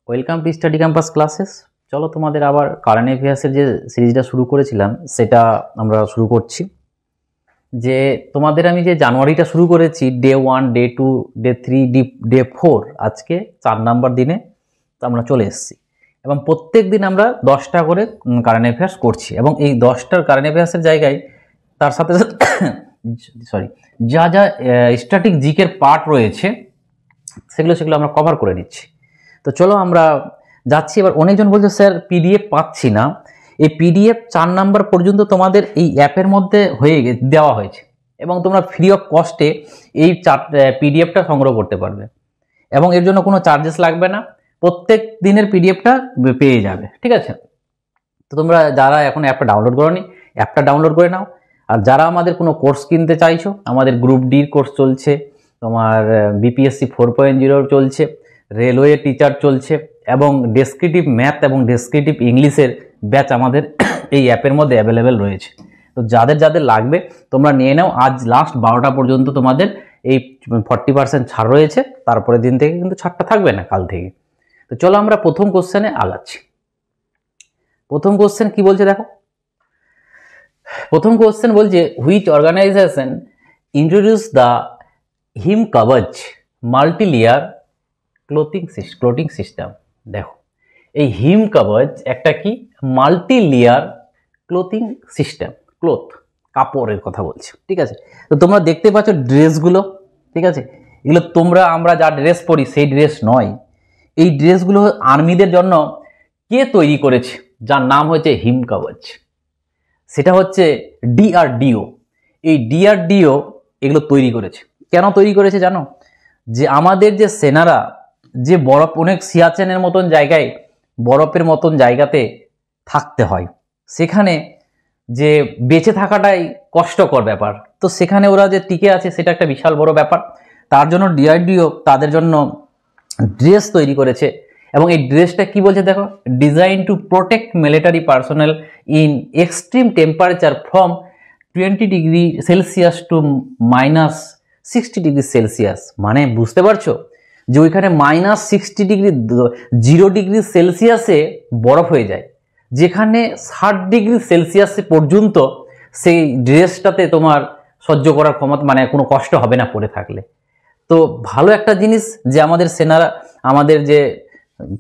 Welcome to study campus classes. চলো তোমাদের আবার কারেন্ট অ্যাফেয়ার্সের যে সিরিজটা শুরু করেছিলাম সেটা আমরা শুরু করছি। যে তোমাদের আমি যে জানুয়ারিটা শুরু করেছি ডে 1, ডে 2, ডে 3, ডে 4, আজকে 4 নাম্বার দিনে আমরা চলে এসেছি এবং প্রত্যেক দিন আমরা 10টা করে কারেন্ট অ্যাফেয়ার্স করছি এবং এই 10টার কারেন্ট অ্যাফেয়ার্সের জায়গায় তার সাথে যা যা স্ট্যাটিক জিকের পার্ট রয়েছে সেগুলো আমরা কভার করে নিচ্ছি। তো চলো আমরা যাচ্ছি। এবার অনেকজন বলছে স্যার পিডিএফ পাচ্ছি না। এই পিডিএফ 4 নাম্বার পর্যন্ত তোমাদের এই অ্যাপের মধ্যে দেওয়া হয়েছে এবং তোমরা ফ্রি অফ কস্টে এই পিডিএফটা সংগ্রহ করতে পারবে এবং এর জন্য কোনো চার্জেস লাগবে না। প্রত্যেক দিনের পিডিএফটা পেয়ে যাবে, ঠিক আছে? তো তোমরা যারা এখন অ্যাপটা ডাউনলোড করোনি অ্যাপটা ডাউনলোড করে নাও। আর যারা আমাদের কোনো কোর্স কিনতে চাইছো, আমাদের গ্রুপ ডির কোর্স চলছে, তোমার বিপিএসসি 4.0 চলছে, রেলওয়ে টিচার চলছে এবং ডেসক্রিপটিভ ম্যাথ এবং ডেসক্রিপটিভ ইংলিশের ব্যাচ আমাদের এই অ্যাপের মধ্যে অ্যাভেলেবেল রয়েছে। তো যাদের যাদের লাগবে তোমরা নিয়ে নাও। আজ লাস্ট 12টা পর্যন্ত তোমাদের এই 40% ছাড় রয়েছে, তারপরের দিন থেকে কিন্তু ছাড়টা থাকবে না, কাল থেকে। তো চলো আমরা প্রথম কোশ্চেনে আগাচ্ছি। প্রথম কোশ্চেন কি বলছে দেখো। প্রথম কোশ্চেন বলছে হুইচ অর্গানাইজেশন ইন্ট্রোডিউস দ্য হিম কবচ মাল্টি লেয়ার ক্লোথিং সিস্টেম। দেখো এই হিম কবচ একটা কি মাল্টি লেয়ার ক্লোথিং সিস্টেম, কাপড়ের কথা বলছে, ঠিক আছে? তো তোমরা দেখতে পাচ্ছ ড্রেসগুলো, ঠিক আছে? এগুলো আমরা যা ড্রেস পরি সেই ড্রেস নয়। এই ড্রেসগুলো আর্মিদের জন্য কে তৈরি করেছে, যার নাম হচ্ছে হিম কবচ, সেটা হচ্ছে ডিআরডিও। এই ডিআরডিও এগুলো তৈরি করেছে। কেন তৈরি করেছে জানো? যে আমাদের যে সেনারা যে বরফ, অনেক সিয়াচেনের মতন জায়গায়, বরফের মতন জায়গাতে থাকতে হয়, সেখানে যে বেঁচে থাকাটাই কষ্টকর ব্যাপার। তো সেখানে ওরা যে টিকে আছে সেটা একটা বিশাল বড় ব্যাপার। তার জন্য ডিআরডিও তাদের জন্য ড্রেস তৈরি করেছে এবং এই ড্রেসটা কি বলছে দেখো, design to protect military personnel in extreme temperature from 20 degree Celsius to -60 degree Celsius. মানে বুঝতে পারছো যে ওইখানে -60 ডিগ্রি, 0 ডিগ্রি সেলসিয়াসে বরফ হয়ে যায়, যেখানে 60 ডিগ্রি সেলসিয়াসে পর্যন্ত সেই ড্রেসটাতে তোমার সহ্য করার ক্ষমতা, মানে কোনো কষ্ট হবে না পরে থাকলে। তো ভালো একটা জিনিস যে আমাদের সেনারা আমাদের যে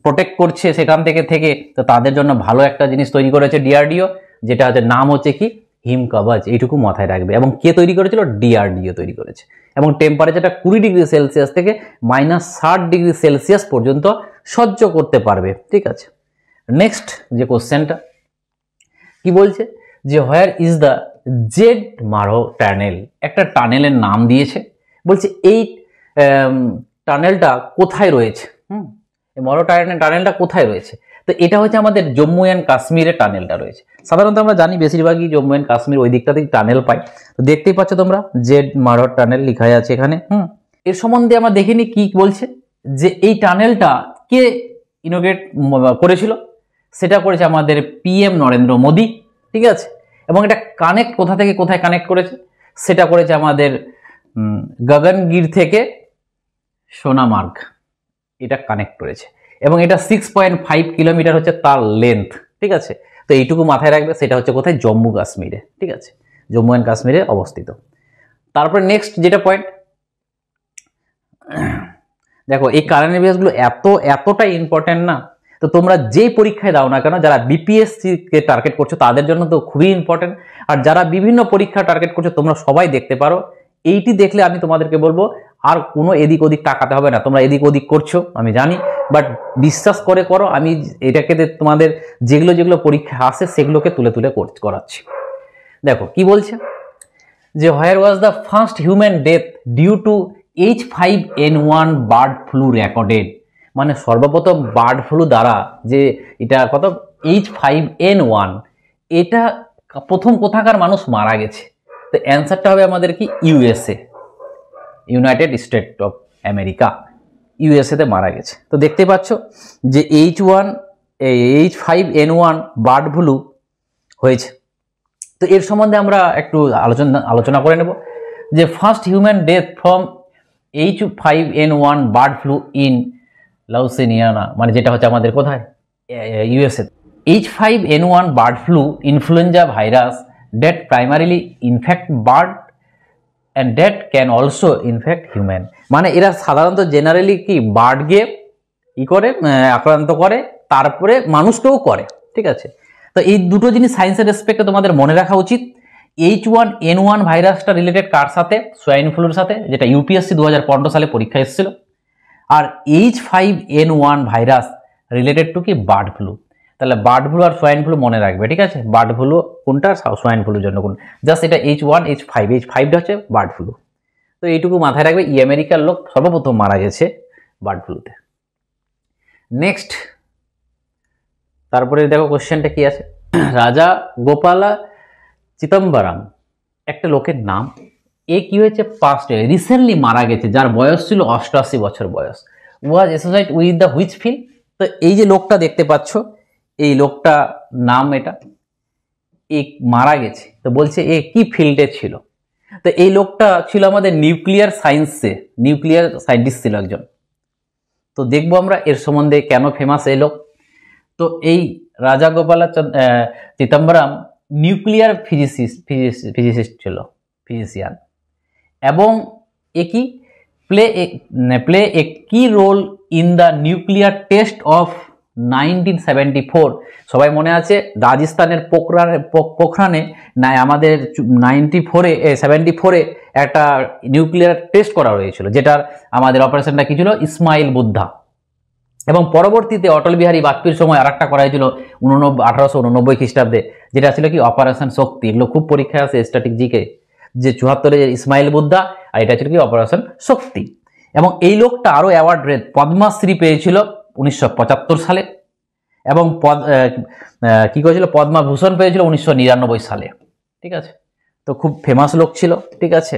প্রোটেক্ট করছে সেখান থেকে তো তাদের জন্য ভালো একটা জিনিস তৈরি করেছে ডিআরডিও, যেটা হচ্ছে নাম হচ্ছে কি হিম কবচ। এইটুকু মাথায় রাখবে। এবং কে তৈরি করেছিল? ডিআরডিও তৈরি করেছে। এবং টেম্পারেচারটা 20 ডিগ্রি সেলসিয়াস থেকে -60 ডিগ্রি সেলসিয়াস পর্যন্ত সহ্য করতে পারবে, ঠিক আছে? নেক্সট যে কোশ্চেনটা কি বলছে যে হোয়ার ইজ দ্য জেড মারো টানেল। একটা টানেলের নাম দিয়েছে, বলছে এই টানেলটা কোথায় রয়েছে। এই মারো টানেলটা কোথায় রয়েছে? তো এটা হচ্ছে আমাদের জম্মু অ্যান্ড কাশ্মীরের টানেলটা রয়েছে। সাধারণত আমরা জানি বেশিরভাগই জম্মু অ্যান্ড কাশ্মীর ওই দিকটাতেই টানেল পাই। তো দেখতেই পাচ্ছ তোমরা জেড মারো টানেল লেখা আছে এখানে। এর সম্বন্ধে আমরা দেখিনি কি বলছে, যে এই টানেলটা কে ইনোগ্রেট করেছিল। সেটা করেছে আমাদের পিএম নরেন্দ্র মোদী, ঠিক আছে? এবং এটা কানেক্ট কোথা থেকে কোথায় কানেক্ট করেছে, সেটা করেছে আমাদের গগনগির থেকে সোনামার্গ, এটা কানেক্ট করেছে। এবং এটা 6.5 কিলোমিটার হচ্ছে তার লেন্থ, ঠিক আছে? তো এইটুকু মাথায় রাখবে। সেটা হচ্ছে কোথায়? জম্মু কাশ্মীরে, ঠিক আছে? জম্মু অ্যান্ড কাশ্মীরে অবস্থিত। তারপরে নেক্সট যেটা পয়েন্ট দেখো, এই কারেন্ট অ্যাফেয়ার্সগুলো এতটাই ইম্পর্টেন্ট না। তো তোমরা যেই পরীক্ষায় দাও না কেন, যারা বিপিএসসি কে টার্গেট করছো তাদের জন্য তো খুবই ইম্পর্টেন্ট। আর যারা বিভিন্ন পরীক্ষা টার্গেট করছো তোমরা সবাই দেখতে পারো। এইটি দেখলে আমি তোমাদেরকে বলবো আর কোনো এদিক ওদিক তাকাতে হবে না। তোমরা এদিক ওদিক করছো আমি জানি, বাট বিশ্বাস করে করো। আমি এটাকে তোমাদের যেগুলো পরীক্ষা আসে সেগুলোকে তুলে করাচ্ছি। দেখো কি বলছে যে where was the first human death due to H5N1 bird flu recorded. মানে সর্বপ্রথম বার্ড ফ্লু দ্বারা যে এটা H5N1, এটা প্রথম কোথাকার মানুষ মারা গেছে। তো অ্যান্সারটা হবে আমাদের কি USA, united state of America, ইউএসএতে মারা গেছে। তো দেখতে পাচ্ছ যে H5N1 বার্ড ফ্লু হয়েছে। তো এর সম্বন্ধে আমরা একটু আলোচনা করে নেব যে first human death from H5N1 bird flu in Louisiana, মানে যেটা হচ্ছে আমাদের কোথায়, USA. H5N1 bird flu influenza virus that primarily infect bird and that can also infect human. মানে এরা সাধারণত জেনারেলি কি বার্ডকে করে আক্রান্ত করে, তারপরে মানুষকেও করে, ঠিক আছে। তো এই দুটো জিনিস সায়েন্সের রেসপেক্টে তোমাদের মনে রাখা উচিত। H1N1 ভাইরাসটা রিলেটেড কার সাথে, সোয়াইন ফ্লুর সাথে, যেটা ইউপিএসসি 2015 সালে পরীক্ষা এসেছিল। আর H5N1 ভাইরাস রিলেটেড টু কি, বার্ড ফ্লু। তাহলে বার্ড ফ্লু আর সোয়াইন ফ্লু মনে রাখবে, ঠিক আছে। বার্ড ফ্লু কোনটা, সোয়াইন ফ্লুর জন্য কোন, জাস্ট এটা H1 H5, H5টা হচ্ছে বার্ড ফ্লু। তো এইটুকু মাথায় রাখবে, আমেরিকার লোক সর্বপ্রথম মারা গেছে বার্ড ফ্লুতে। নেক্সট, তারপরে দেখো কোশ্চেনটা কি আছে। রাজা গোপালা চিদম্বরম একটা লোকের নাম, এ কি হয়েছে, পাস্ট রিসেন্টলি মারা গেছে, যার বয়স ছিল 88 বছর বয়স। Was associated with the which field. তো এই যে লোকটা দেখতে পাচ্ছ, এই লোকটা নাম এটা, এ মারা গেছে, তো বলছে এ কি ফিল্ডে ছিল। তো এই লোকটা ছিল আমাদের নিউক্লিয়ার সায়েন্সে, নিউক্লিয়ার সায়েন্টিস্ট ছিল একজন। তো দেখবো আমরা এর সম্বন্ধে কেন ফেমাস এই লোক। তো এই রাজা গোপালা চিদম্বরম নিউক্লিয়ার ফিজিসিস্ট ছিল, ফিজিশিয়ান, এবং a key play a key role in the nuclear test of 1974। সবাই মনে আছে রাজস্থানের পোখরানে না, আমাদের 74-এ একটা নিউক্লিয়ার টেস্ট করা হয়েছিল, যেটার আমাদের অপারেশনটা কি ছিল, ইসমাইল বুদ্ধা। এবং পরবর্তীতে অটল বিহারী বাজপেয়ীর সময় আর একটা করা হয়েছিল 1889 খ্রিস্টাব্দে, যেটা ছিল কি অপারেশন শক্তি। এগুলো খুব পরীক্ষায় আছে স্ট্র্যাটেজিকে, যে 74-এ ইসমাইল বুদ্ধা, আর এটা ছিল কি অপারেশন শক্তি। এবং এই লোকটা আরো অ্যাওয়ার্ড পদ্মশ্রী পেয়েছিল 1975 সালে, এবং কি করেছিল, পদ্মভূষণ পেয়েছিল 1999 সালে, ঠিক আছে। তো খুব ফেমাস লোক ছিল, ঠিক আছে,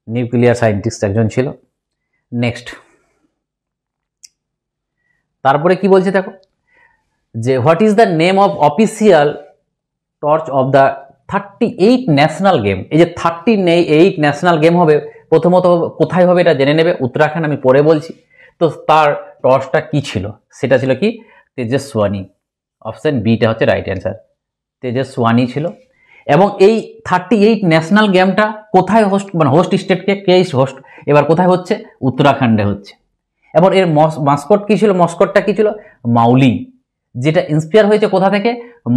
নিউক্লিয়ার সায়েন্টিস্ট একজন ছিল। নেক্সট, তারপরে কি বলছে দেখো, যে what is the name of official torch of the 38 national game. এই যে 38 ন্যাশনাল গেম হবে, প্রথমত কোথায় হবে এটা জেনে নেবে, উত্তরাখণ্ড, আমি পরে বলছি। তো তার টর্চটা কি ছিল, সেটা ছিল কি, তেজস্বানী। অপশন বিটা হচ্ছে রাইট অ্যান্সার, তেজস্বানী ছিল। এবং এই 38 ন্যাশনাল গেমটা কোথায় হোস্ট, মানে হোস্ট স্টেটকে কে হোস্ট, এবার কোথায় হচ্ছে, উত্তরাখণ্ডে হচ্ছে। এবং এর মাস্কট কি ছিল, মস্কটটা কি ছিল, মাউলি, যেটা ইন্সপায়ার হয়েছে কোথা থেকে,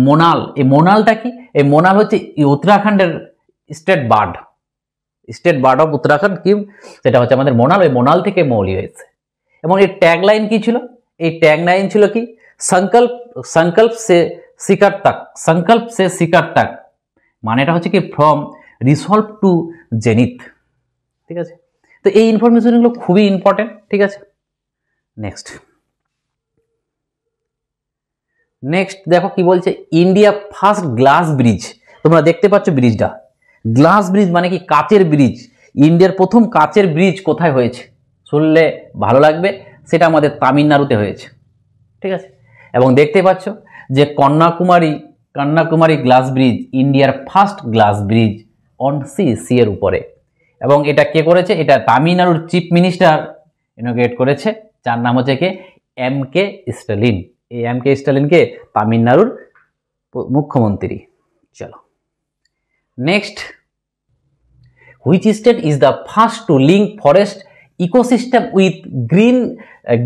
মোনাল। এই মোনালটা কি, এই মোনাল হচ্ছে উত্তরাখণ্ডের স্টেট বার্ড অফ উত্তরাখণ্ড কি, সেটা হচ্ছে আমাদের মোনাল, ওই মোনাল থেকে মৌলি হয়েছে। এবং এর ট্যাগলাইন কি ছিল, এই ট্যাগলাইন ছিল কি, সংকল্প সে শিকার তক, মানে এটা হচ্ছে কি ফ্রম রিসলভ টু জেনিথ, ঠিক আছে। তো এই ইনফরমেশনগুলো খুবই ইম্পর্টেন্ট, ঠিক আছে। নেক্সট দেখো কি বলছে, ইন্ডিয়া ফার্স্ট গ্লাস ব্রিজ। তোমরা দেখতে পাচ্ছ ব্রিজটা, গ্লাস ব্রিজ মানে কি, কাচের ব্রিজ। ইন্ডিয়ার প্রথম কাচের ব্রিজ কোথায় হয়েছে, শুনলে ভালো লাগবে, সেটা আমাদের তামিলনাড়ুতে হয়েছে, ঠিক আছে। এবং দেখতে পাচ্ছ যে কন্যাকুমারী গ্লাস ব্রিজ, ইন্ডিয়ার first glass bridge on sea এর উপরে। এবং এটা কে করেছে, এটা তামিলনাড়ুর চিফ মিনিস্টার ইনোগ্রেট করেছে, যার নাম হচ্ছে কে, এম.কে. স্ট্যালিন। এই এম.কে. স্ট্যালিনকে তামিলনাড়ুর মুখ্যমন্ত্রী। চলো next, which state is the first two link forest ecosystem with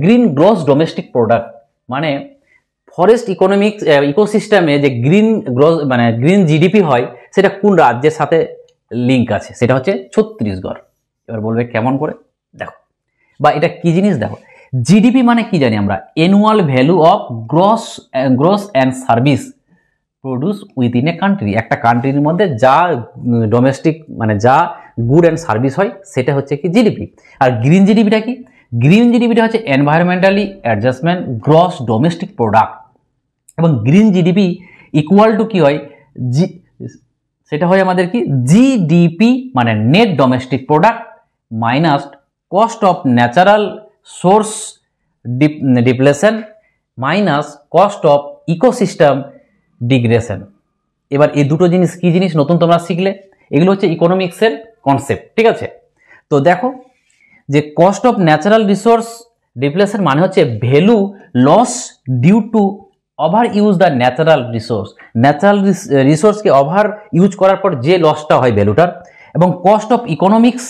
green gross domestic product. মানে ফরেস্ট ইকোসিস্টেমে যে গ্রিন গ্রস, মানে গ্রিন জিডিপি হয়, সেটা কোন রাজ্যের সাথে লিঙ্ক আছে, সেটা হচ্ছে ছত্তিশগড়। এবার বলবে কেমন করে, দেখো, বা এটা কি জিনিস দেখো, জিডিপি মানে কি জানি আমরা, annual value of gross and service produce within a country. একটা কান্ট্রির মধ্যে যা ডোমেস্টিক, মানে যা গুড অ্যান্ড সার্ভিস হয়, সেটা হচ্ছে কি জিডিপি। আর গ্রিন জিডিপিটা কি, গ্রিন জিডিপিটা হচ্ছে environmentally adjustment gross domestic product. এবং গ্রিন জিডিপি ইকুয়াল টু কি হয়, সেটা হয় আমাদের কি, জিডিপি মানে net domestic product minus cost of natural source depletion minus cost of ecosystem ডিগ্রেশন। এবার এই দুটো জিনিস কি জিনিস, নতুন তোমরা শিখলে, এগুলো হচ্ছে ইকোনমিক্সের কনসেপ্ট, ঠিক আছে। তো দেখো যে cost of natural resource depletion মানে হচ্ছে value loss due to over use the natural রিসোর্সকে ওভার ইউজ করার পর যে লসটা হয় ভ্যালুটার। এবং কস্ট অফ ইকোনমিক্স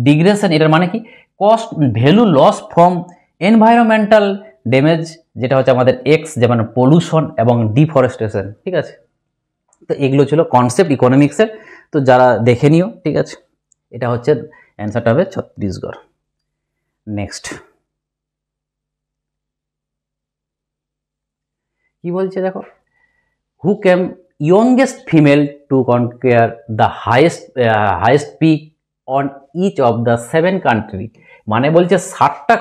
ডিগ্রেশন, এটার মানে কি cost value loss from environmental damage, যেটা হচ্ছে আমাদের এক্স, যেমন পলিউশন এবং ডিফরেস্টেশন। ঠিক আছে, তো এগুলো ছিল কনসেপ্ট ইকোনমিক্সের, তো যারা দেখে নিও। ঠিক আছে, এটা হচ্ছে অ্যান্সারটা হবে ছত্তিশগড়। নেক্সট কি বলছে দেখো, who came youngest female to conquer the highest peak on each of the 7 country. মানে বলছে 60টা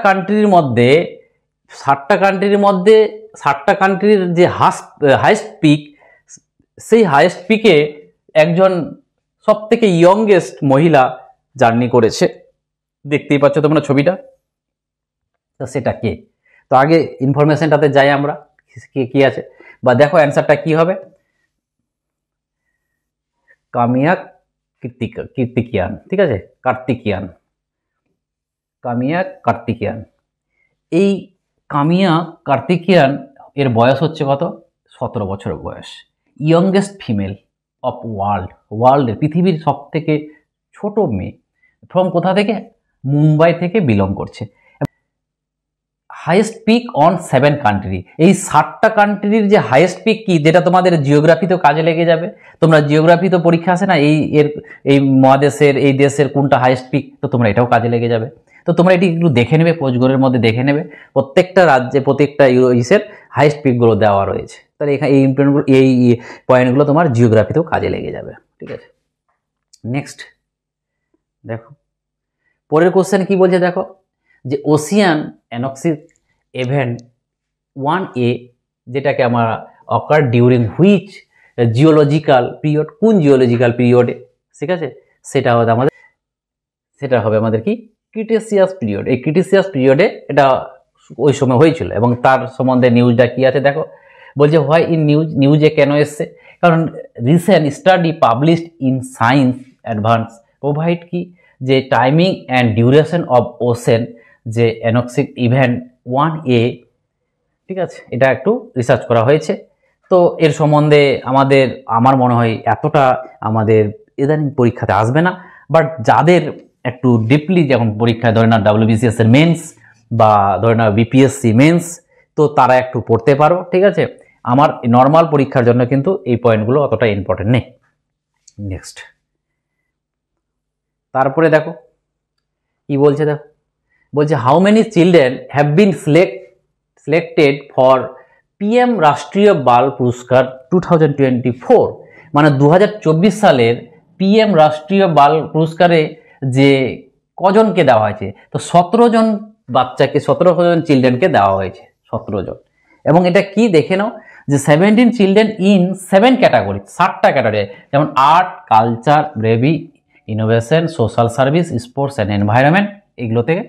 কান্ট্রির যে হাইয়েস্ট পিক, সেই হাইয়েস্ট পিকে একজন সব থেকে ইয়ংগেস্ট মহিলা জার্নি করেছে। দেখতেই পাচ্ছ তোমরা ছবিটা, তো সেটা কে? তো আগে ইনফরমেশনটাতে যাই আমরা, কি আছে বা দেখো অ্যান্সারটা কি হবে। কামিয়া কার্তিকিয়ান। ঠিক আছে, কামিয়া কার্তিকিয়ান। এই কামিয়া কার্তিকিয়ান এর বয়স হচ্ছে কত? 17 বছর বয়স। ইয়ংগেস্ট ফিমেল অফ ওয়ার্ল্ডের, পৃথিবীর সব থেকে ছোট মেয়ে। ফ্রম কোথা থেকে? মুম্বাই থেকে বিলং করছে। Highest peak on 7 country. এই 60টা কান্ট্রির যে হাইয়েস্ট পিক কি, যেটা তোমাদের জিওগ্রাফিতেও কাজে লেগে যাবে। তোমরা জিওগ্রাফি তো পরীক্ষা আসে না, এই মহাদেশের এই দেশের কোনটা হাইয়েস্ট পিক, তো তোমরা এটাও কাজে লেগে যাবে। তো তোমরা এটি একটু দেখে নেবে, পোস্টগুলোর মধ্যে দেখে নেবে, প্রত্যেকটা রাজ্যে প্রত্যেকটা ইসের হাইয়েস্ট পিকগুলো দেওয়া রয়েছে। তাহলে এখানে এই পয়েন্টগুলো তোমার জিওগ্রাফিতেও কাজে লেগে যাবে। ঠিক আছে, নেক্সট দেখো পরের কোশ্চেন কি বলছে দেখো, যে ওশিয়ান অ্যানক্সিক ইভেন্ট 1A, যেটাকে আমরা অকার ডিউরিং হুইচ জিওলজিক্যাল পিরিয়ড, কোন জিওলজিক্যাল পিরিয়ডে? ঠিক আছে, সেটা হবে আমাদের কি ক্রিটেসিয়াস পিরিয়ড। এই ক্রিটেসিয়াস পিরিয়ডে এটা ওই সময় হয়েছিল। এবং তার সম্বন্ধে নিউজটা কি আছে দেখো, বলছে হোয়াই ইন নিউজে কেন এসছে? কারণ recent study published in science advance provide কি, যে timing and duration of ocean যে অ্যানক্সিক ইভেন্ট 1A। ঠিক আছে, এটা একটু রিসার্চ করা হয়েছে। তো এর সম্বন্ধে আমার মনে হয় এতটা আমাদের ইদানিং পরীক্ষাতে আসবে না, বাট যাদের একটু ডিপলি যখন পরীক্ষায় ধরে না WBCS এর মেন্স বা ধরে না BPSC মেন্স, তো তারা একটু পড়তে পারো। ঠিক আছে, আমার নর্মাল পরীক্ষার জন্য কিন্তু এই পয়েন্টগুলো অতটা ইম্পর্টেন্ট নেই। নেক্সট তারপরে দেখো কি বলছে দেখো, বলছে how many children have been selected for PM রাষ্ট্রীয় বাল পুরস্কার 2024। মানে 2024 সালের PM রাষ্ট্রীয় বাল পুরস্কারে যে কজনকে দেওয়া হয়েছে? তো 17 জন বাচ্চাকে, 17 জন চিলড্রেনকে দেওয়া হয়েছে, 17 জন। এবং এটা কি দেখে নাও, যে 17 চিলড্রেন ইন 7 ক্যাটাগরি, 7টা ক্যাটাগরি, যেমন art, culture, bravery, innovation, social service, sports and environment, এগুলো থেকে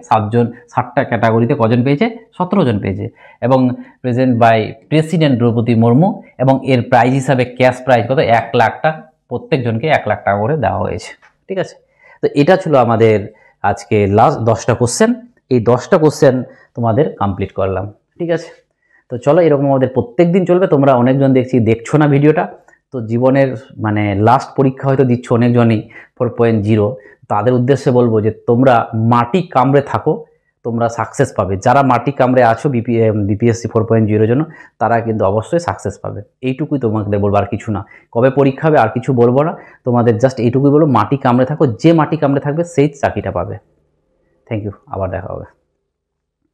7টা ক্যাটাগরিতে কজন পেয়েছে? 17 জন পেয়েছে। এবং present by president Droupadi Murmu. এবং এর প্রাইজ হিসাবে ক্যাশ প্রাইজ কত? 1 লাখ টাকা, প্রত্যেকজনকে 1 লাখ টাকা করে দেওয়া হয়েছে। ঠিক আছে, তো এটা ছিল আমাদের আজকে লাস্ট 10টা কোশ্চেন। এই 10টা কোশ্চেন তোমাদের কমপ্লিট করলাম। ঠিক আছে, তো চলো এরকম আমাদের প্রত্যেক দিন চলবে। তোমরা অনেকজন দেখছো না ভিডিওটা, তো জীবনের মানে লাস্ট পরীক্ষা হয়তো দিচ্ছ অনেকজনই 4.0, তাদের উদ্দেশ্যে বলবো যে তোমরা মাটি কামড়ে থাকো, তোমরা সাকসেস পাবে। যারা মাটি কামড়ে আছো BPSC 4.0 জন্য, তারা কিন্তু অবশ্যই সাকসেস পাবে। এইটুকুই তোমাদের বলবো, আর কিছু না। কবে পরীক্ষা হবে আর কিছু বলবো না, তোমাদের জাস্ট এইটুকুই বলবো, মাটি কামড়ে থাকো, যে মাটি কামড়ে থাকবে সেই চাকরিটা পাবে। থ্যাংক ইউ, আবার দেখা হবে।